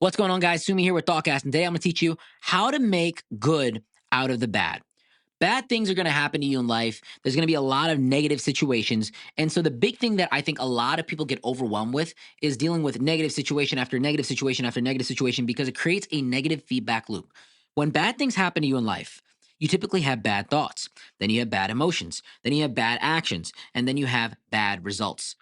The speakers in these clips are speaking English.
What's going on, guys? Sumi here with ThoughtCast, and today I'm going to teach you how to make good out of the bad. Bad things are going to happen to you in life. There's going to be a lot of negative situations. And so, the big thing that I think a lot of people get overwhelmed with is dealing with negative situation after negative situation after negative situation because it creates a negative feedback loop. When bad things happen to you in life, you typically have bad thoughts, then you have bad emotions, then you have bad actions, and then you have bad results.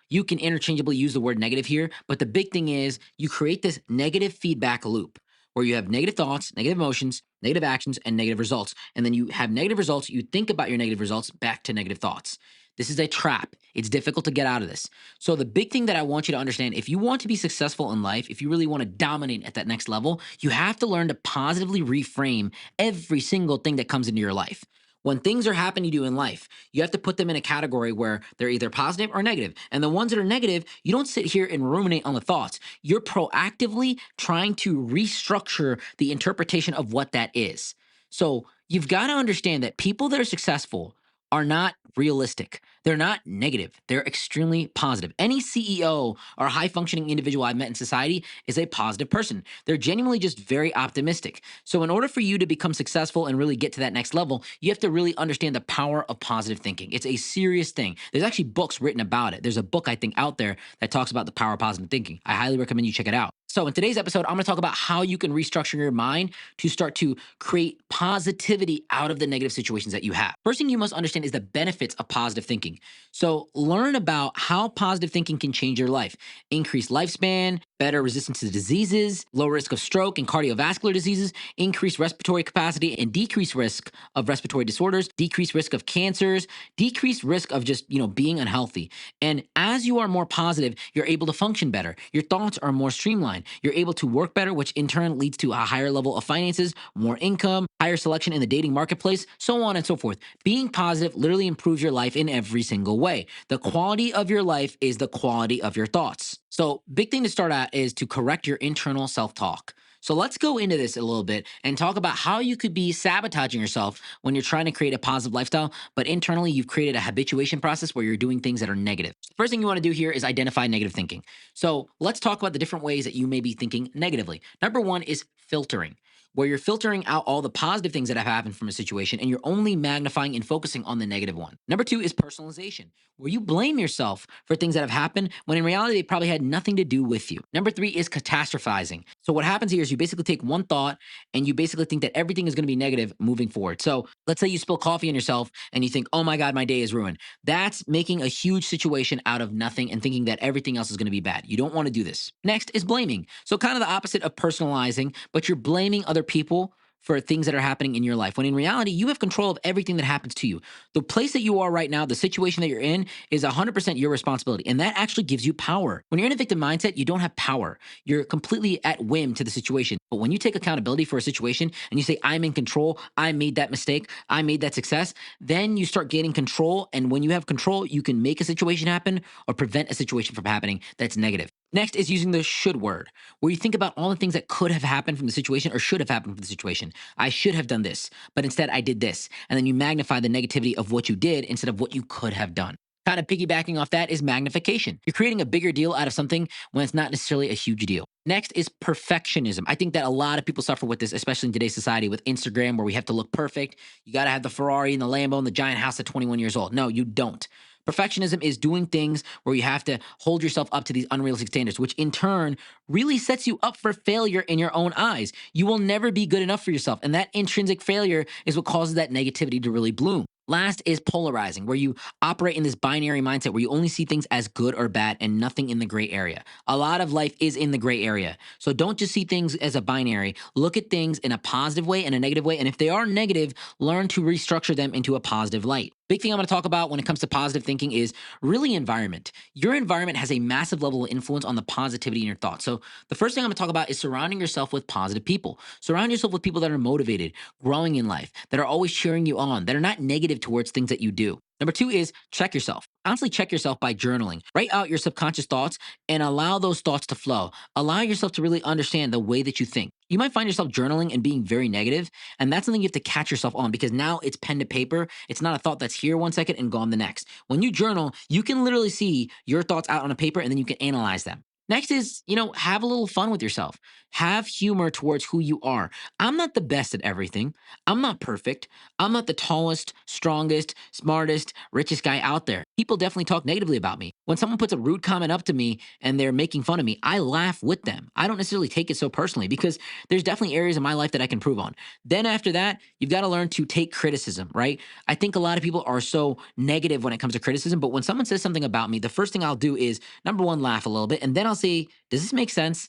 You can interchangeably use the word negative here, but the big thing is you create this negative feedback loop where you have negative thoughts, negative emotions, negative actions, and negative results. And then you have negative results, you think about your negative results back to negative thoughts. This is a trap. It's difficult to get out of this. So, the big thing that I want you to understand, if you want to be successful in life, if you really want to dominate at that next level, you have to learn to positively reframe every single thing that comes into your life. When things are happening to you in life, you have to put them in a category where they're either positive or negative. And the ones that are negative, you don't sit here and ruminate on the thoughts. You're proactively trying to restructure the interpretation of what that is. So you've got to understand that people that are successful are not realistic. They're not negative. They're extremely positive. Any CEO or high functioning individual I've met in society is a positive person. They're genuinely just very optimistic. So, in order for you to become successful and really get to that next level, you have to really understand the power of positive thinking. It's a serious thing. There's actually books written about it. There's a book, I think, out there that talks about the power of positive thinking. I highly recommend you check it out. So, in today's episode, I'm going to talk about how you can restructure your mind to start to create positivity out of the negative situations that you have. First thing you must understand is the benefits of positive thinking. So, learn about how positive thinking can change your life, increase lifespan, better resistance to diseases, low risk of stroke and cardiovascular diseases, increase respiratory capacity and decrease risk of respiratory disorders, decrease risk of cancers, decrease risk of just, being unhealthy. And as you are more positive, you're able to function better. Your thoughts are more streamlined. You're able to work better, which in turn leads to a higher level of finances, more income, higher selection in the dating marketplace, so on and so forth. Being positive literally improves your life in every single way. The quality of your life is the quality of your thoughts. So, big thing to start at is to correct your internal self talk. So let's go into this a little bit and talk about how you could be sabotaging yourself when you're trying to create a positive lifestyle, but internally you've created a habituation process where you're doing things that are negative. First thing you want to do here is identify negative thinking. So let's talk about the different ways that you may be thinking negatively. Number one is filtering, where you're filtering out all the positive things that have happened from a situation and you're only magnifying and focusing on the negative one. Number two is personalization, where you blame yourself for things that have happened when in reality they probably had nothing to do with you. Number three is catastrophizing. So what happens here is you basically take one thought and you basically think that everything is going to be negative moving forward. So let's say you spill coffee on yourself and you think, oh my God, my day is ruined. That's making a huge situation out of nothing and thinking that everything else is going to be bad. You don't want to do this. Next is blaming. So kind of the opposite of personalizing, but you're blaming other people for things that are happening in your life. When in reality, you have control of everything that happens to you. The place that you are right now, the situation that you're in is 100% your responsibility. And that actually gives you power. When you're in a victim mindset, you don't have power. You're completely at whim to the situation. But when you take accountability for a situation and you say, I'm in control, I made that mistake, I made that success, then you start gaining control. And when you have control, you can make a situation happen or prevent a situation from happening that's negative. Next is using the should word, where you think about all the things that could have happened from the situation or should have happened from the situation. I should have done this, but instead I did this. And then you magnify the negativity of what you did instead of what you could have done. Kind of piggybacking off that is magnification. You're creating a bigger deal out of something when it's not necessarily a huge deal. Next is perfectionism. I think that a lot of people suffer with this, especially in today's society with Instagram, where we have to look perfect. You got to have the Ferrari and the Lambo and the giant house at 21 years old. No, you don't. Perfectionism is doing things where you have to hold yourself up to these unrealistic standards, which in turn really sets you up for failure in your own eyes. You will never be good enough for yourself. And that intrinsic failure is what causes that negativity to really bloom. Last is polarizing, where you operate in this binary mindset where you only see things as good or bad and nothing in the gray area. A lot of life is in the gray area. So don't just see things as a binary. Look at things in a positive way and a negative way. And if they are negative, learn to restructure them into a positive light. Big thing I'm going to talk about when it comes to positive thinking is really environment. Your environment has a massive level of influence on the positivity in your thoughts. So the first thing I'm going to talk about is surrounding yourself with positive people. Surround yourself with people that are motivated, growing in life, that are always cheering you on, that are not negative towards things that you do. Number two is check yourself. Honestly, check yourself by journaling. Write out your subconscious thoughts and allow those thoughts to flow. Allow yourself to really understand the way that you think. You might find yourself journaling and being very negative, and that's something you have to catch yourself on because now it's pen to paper. It's not a thought that's here 1 second and gone the next. When you journal, you can literally see your thoughts out on a paper and then you can analyze them. Next is, have a little fun with yourself. Have humor towards who you are. I'm not the best at everything. I'm not perfect. I'm not the tallest, strongest, smartest, richest guy out there. People definitely talk negatively about me. When someone puts a rude comment up to me and they're making fun of me, I laugh with them. I don't necessarily take it so personally because there's definitely areas in my life that I can improve on. Then after that, you've got to learn to take criticism, right? I think a lot of people are so negative when it comes to criticism, but when someone says something about me, the first thing I'll do is number one, laugh a little bit, and then I'll say, does this make sense?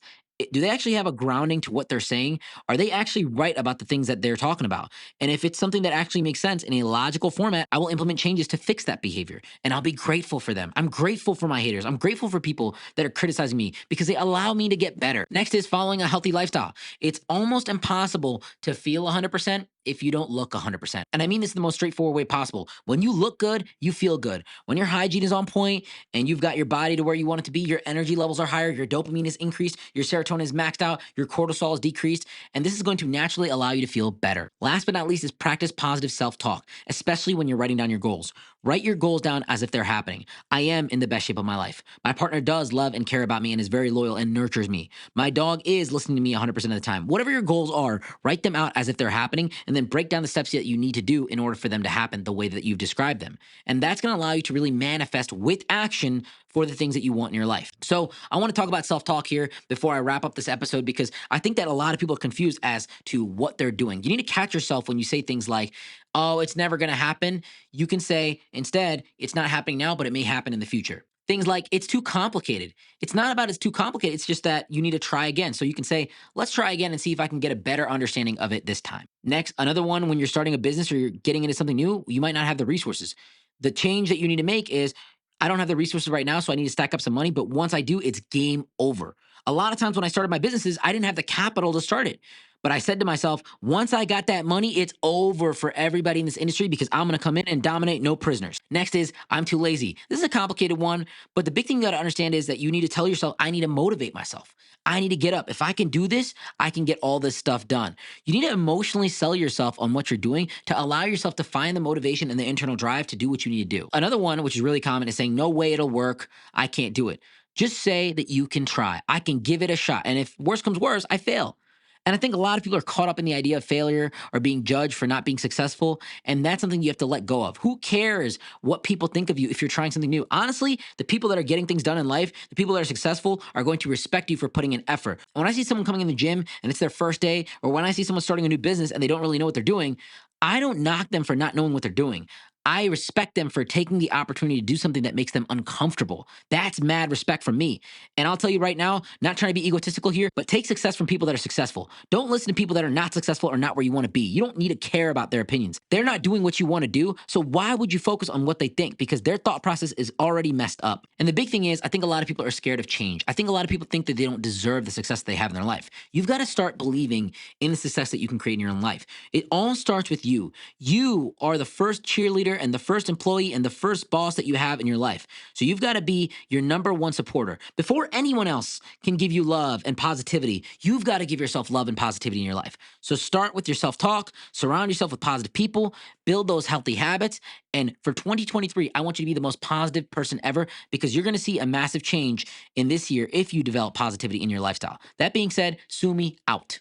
Do they actually have a grounding to what they're saying? Are they actually right about the things that they're talking about? And if it's something that actually makes sense in a logical format, I will implement changes to fix that behavior. And I'll be grateful for them. I'm grateful for my haters. I'm grateful for people that are criticizing me because they allow me to get better. Next is following a healthy lifestyle. It's almost impossible to feel 100% if you don't look 100%. And I mean this in the most straightforward way possible. When you look good, you feel good. When your hygiene is on point and you've got your body to where you want it to be, your energy levels are higher, your dopamine is increased, your serotonin is maxed out, your cortisol is decreased, and this is going to naturally allow you to feel better. Last but not least is practice positive self-talk, especially when you're writing down your goals. Write your goals down as if they're happening. I am in the best shape of my life. My partner does love and care about me and is very loyal and nurtures me. My dog is listening to me 100% of the time. Whatever your goals are, write them out as if they're happening and then break down the steps that you need to do in order for them to happen the way that you've described them. And that's going to allow you to really manifest with action for the things that you want in your life. So I want to talk about self-talk here before I wrap up this episode because I think that a lot of people are confused as to what they're doing. You need to catch yourself when you say things like, oh, it's never going to happen. You can say instead, it's not happening now, but it may happen in the future. Things like, it's too complicated. It's not about it's too complicated. It's just that you need to try again. So you can say, let's try again and see if I can get a better understanding of it this time. Next, another one, when you're starting a business or you're getting into something new, you might not have the resources. The change that you need to make is, I don't have the resources right now, so I need to stack up some money. But once I do, it's game over. A lot of times when I started my businesses, I didn't have the capital to start it. But I said to myself, once I got that money, it's over for everybody in this industry because I'm gonna come in and dominate, no prisoners. Next is, I'm too lazy. This is a complicated one, but the big thing you gotta understand is that you need to tell yourself, I need to motivate myself. I need to get up. If I can do this, I can get all this stuff done. You need to emotionally sell yourself on what you're doing to allow yourself to find the motivation and the internal drive to do what you need to do. Another one, which is really common, is saying, no way it'll work. I can't do it. Just say that you can try. I can give it a shot. And if worse comes worse, I fail. And I think a lot of people are caught up in the idea of failure or being judged for not being successful. And that's something you have to let go of. Who cares what people think of you if you're trying something new? Honestly, the people that are getting things done in life, the people that are successful are going to respect you for putting in effort. When I see someone coming in the gym and it's their first day, or when I see someone starting a new business and they don't really know what they're doing, I don't knock them for not knowing what they're doing. I respect them for taking the opportunity to do something that makes them uncomfortable. That's mad respect from me. And I'll tell you right now, not trying to be egotistical here, but take success from people that are successful. Don't listen to people that are not successful or not where you want to be. You don't need to care about their opinions. They're not doing what you want to do. So why would you focus on what they think? Because their thought process is already messed up. And the big thing is, I think a lot of people are scared of change. I think a lot of people think that they don't deserve the success they have in their life. You've got to start believing in the success that you can create in your own life. It all starts with you. You are the first cheerleader and the first employee and the first boss that you have in your life. So you've got to be your number one supporter. Before anyone else can give you love and positivity, you've got to give yourself love and positivity in your life. So start with your self-talk, surround yourself with positive people, build those healthy habits. And for 2023, I want you to be the most positive person ever because you're going to see a massive change in this year if you develop positivity in your lifestyle. That being said, Sumi out.